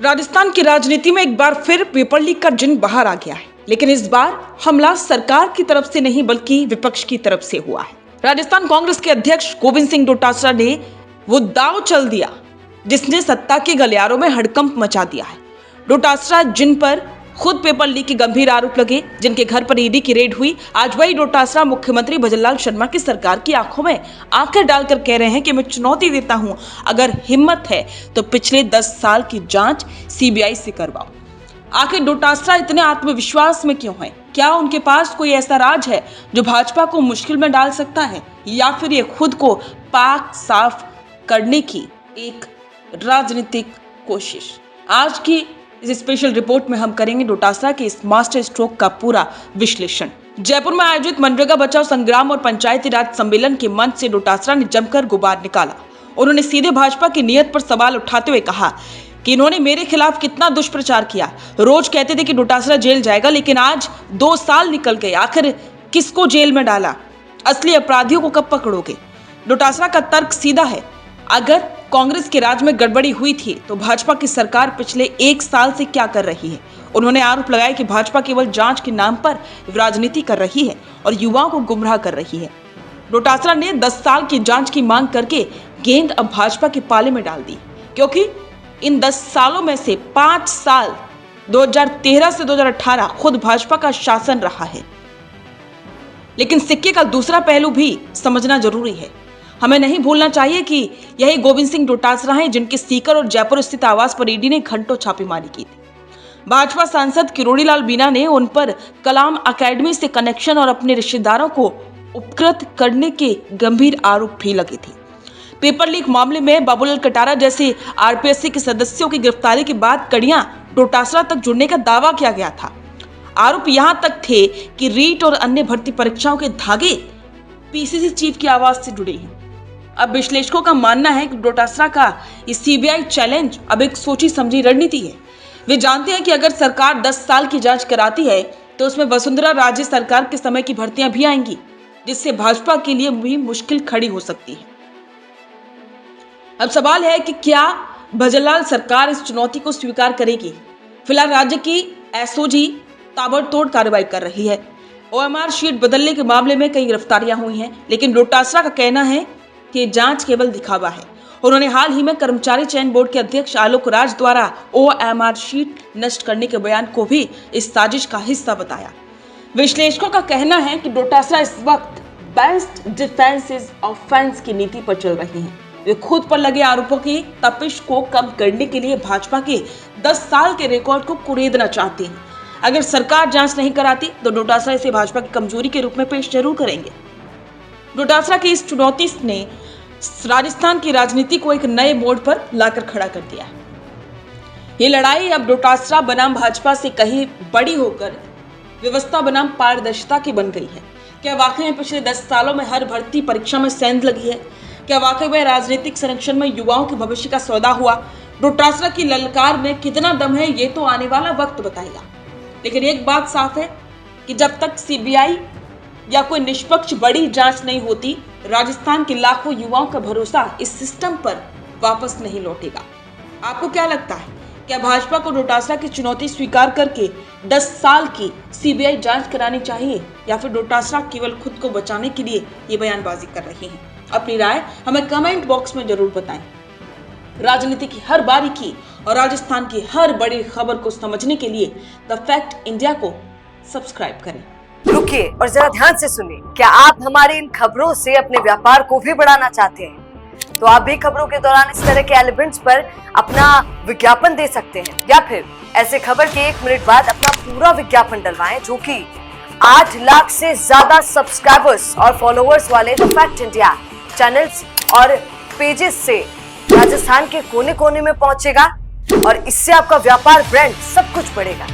राजस्थान की राजनीति में एक बार फिर पेपर लीक का जिन बाहर आ गया है, लेकिन इस बार हमला सरकार की तरफ से नहीं बल्कि विपक्ष की तरफ से हुआ है। राजस्थान कांग्रेस के अध्यक्ष गोविंद सिंह डोटासरा ने वो दांव चल दिया जिसने सत्ता के गलियारों में हड़कंप मचा दिया है। डोटासरा जिन पर खुद पेपर लीक के गंभीर आरोप लगे, जिनके घर पर ईडी की रेड हुई, आज वही डोटासरा मुख्यमंत्री भजनलाल शर्मा की सरकार की आंखों में आंखें डालकर कह रहे हैं कि मैं चुनौती देता हूं, अगर हिम्मत है तो पिछले 10 साल की जांच सीबीआई से करवाओ। आखिर डोटासरा इतने आत्मविश्वास में क्यों है? क्या उनके पास कोई ऐसा राज है जो भाजपा को मुश्किल में डाल सकता है, या फिर ये खुद को पाक साफ करने की एक राजनीतिक कोशिश? आज की इस स्पेशल रिपोर्ट में हम करेंगे डोटासरा के इस मास्टर स्ट्रोक का पूरा विश्लेषण। जयपुर में आयोजित मनरेगा बचाओ संग्राम और पंचायती राज सम्मेलन के मंच से डोटासरा ने जमकर गुबार निकाला। उन्होंने सीधे भाजपा की नीयत पर सवाल उठाते हुए कहा कि इन्होंने मेरे खिलाफ कितना दुष्प्रचार किया। रोज कहते थे कि डोटासरा जेल जाएगा, लेकिन आज 2 साल निकल गए। आखिर किसको जेल में डाला? असली अपराधियों को कब पकड़ोगे? डोटासरा का तर्क सीधा है, अगर कांग्रेस के राज में गड़बड़ी हुई थी तो भाजपा की सरकार पिछले 1 साल से क्या कर रही है? उन्होंने आरोप लगाया कि भाजपा केवल जांच के नाम पर राजनीति कर रही है और युवाओं को गुमराह कर रही है। डोटासरा ने 10 साल की जांच की मांग करके गेंद अब भाजपा के पाले में डाल दी, क्योंकि इन 10 सालों में से 5 साल 2013 से 2018 खुद भाजपा का शासन रहा है। लेकिन सिक्के का दूसरा पहलू भी समझना जरूरी है। हमें नहीं भूलना चाहिए कि यही गोविंद सिंह डोटासरा हैं जिनके सीकर और जयपुर स्थित आवास पर ईडी ने घंटों छापेमारी की थी। भाजपा सांसद किरोड़ी लाल मीणा ने उन पर कलाम अकेडमी से कनेक्शन और अपने रिश्तेदारों को उपकृत करने के गंभीर आरोप भी लगे थे। पेपर लीक मामले में बाबूलाल कटारा जैसे आरपीएससी के सदस्यों की गिरफ्तारी के बाद कड़ियां डोटासरा तक जुड़ने का दावा किया गया था। आरोप यहां तक थे कि रीट और अन्य भर्ती परीक्षाओं के धागे पीसीसी चीफ की आवाज से जुड़े हैं। अब विश्लेषकों का मानना है कि डोटासरा का ये सीबीआई चैलेंज अब एक सोची समझी रणनीति है। वे जानते हैं कि अगर सरकार 10 साल की जांच कराती है तो उसमें वसुंधरा राजे सरकार के समय की भर्तियां भी आएंगी, जिससे भाजपा के लिए भी मुश्किल खड़ी हो सकती है। अब सवाल है कि क्या भजनलाल सरकार इस चुनौती को स्वीकार करेगी? फिलहाल राज्य की एसओजी ताबड़तोड़ कार्रवाई कर रही है। ओएमआर शीट बदलने के मामले में कई गिरफ्तारियां हुई हैं, लेकिन डोटासरा का कहना है कि जांच केवल दिखावा है। उन्होंने हाल ही में कर्मचारी चयन बोर्ड के अध्यक्ष आलोक राज द्वारा ओएमआर शीट नष्ट करने के बयान को भी इस साजिश का हिस्सा बताया। विश्लेषकों का कहना है कि डोटासरा इस वक्त बेस्ट डिफेंस इज ऑफेंस की नीति पर चल रही हैं। वे खुद पर लगे आरोपों की तपिश को कम करने के लिए भाजपा के 10 साल के रिकॉर्ड को कुरेदना चाहती हैं। अगर सरकार जांच नहीं कराती तो डोटासरा इसे भाजपा की कमजोरी के रूप में पेश जरूर करेंगे। डोटासरा की इस चुनौती ने राजस्थान की राजनीति को एक नए मोड़ पर लाकर खड़ा कर दिया है। ये लड़ाई अब डोटासरा बनाम भाजपा से कहीं बड़ी होकर व्यवस्था बनाम पारदर्शिता की बन गई है। क्या वाकई में पिछले 10 सालों में हर भर्ती परीक्षा में सेंध लगी है? क्या वाकई में राजनीतिक संरक्षण में युवाओं के भविष्य का सौदा हुआ? डोटासरा की ललकार में कितना दम है, ये तो आने वाला वक्त बताएगा। लेकिन एक बात साफ है कि जब तक सीबीआई या कोई निष्पक्ष बड़ी जांच नहीं होती, राजस्थान के लाखों युवाओं का भरोसा इस सिस्टम पर वापस नहीं लौटेगा। आपको क्या लगता है, क्या भाजपा को डोटासरा की चुनौती स्वीकार करके 10 साल की सीबीआई जांच करानी चाहिए, या फिर डोटासरा केवल खुद को बचाने के लिए ये बयानबाजी कर रही हैं? अपनी राय हमें कमेंट बॉक्स में जरूर बताएं। राजनीति की हर बारीकी और राजस्थान की हर बड़ी खबर को समझने के लिए द फैक्ट इंडिया को सब्सक्राइब करें। रुकिए और जरा ध्यान से सुनिए। क्या आप हमारी इन खबरों से अपने व्यापार को भी बढ़ाना चाहते हैं? तो आप भी खबरों के दौरान इस तरह के एलिमेंट्स पर अपना विज्ञापन दे सकते हैं, या फिर ऐसे खबर के 1 मिनट बाद अपना पूरा विज्ञापन डलवाएं, जो कि 8 लाख से ज्यादा सब्सक्राइबर्स और फॉलोअर्स वाले द फैक्ट इंडिया चैनल्स और पेजेस से राजस्थान के कोने कोने में पहुंचेगा, और इससे आपका व्यापार, ब्रांड सब कुछ बढ़ेगा।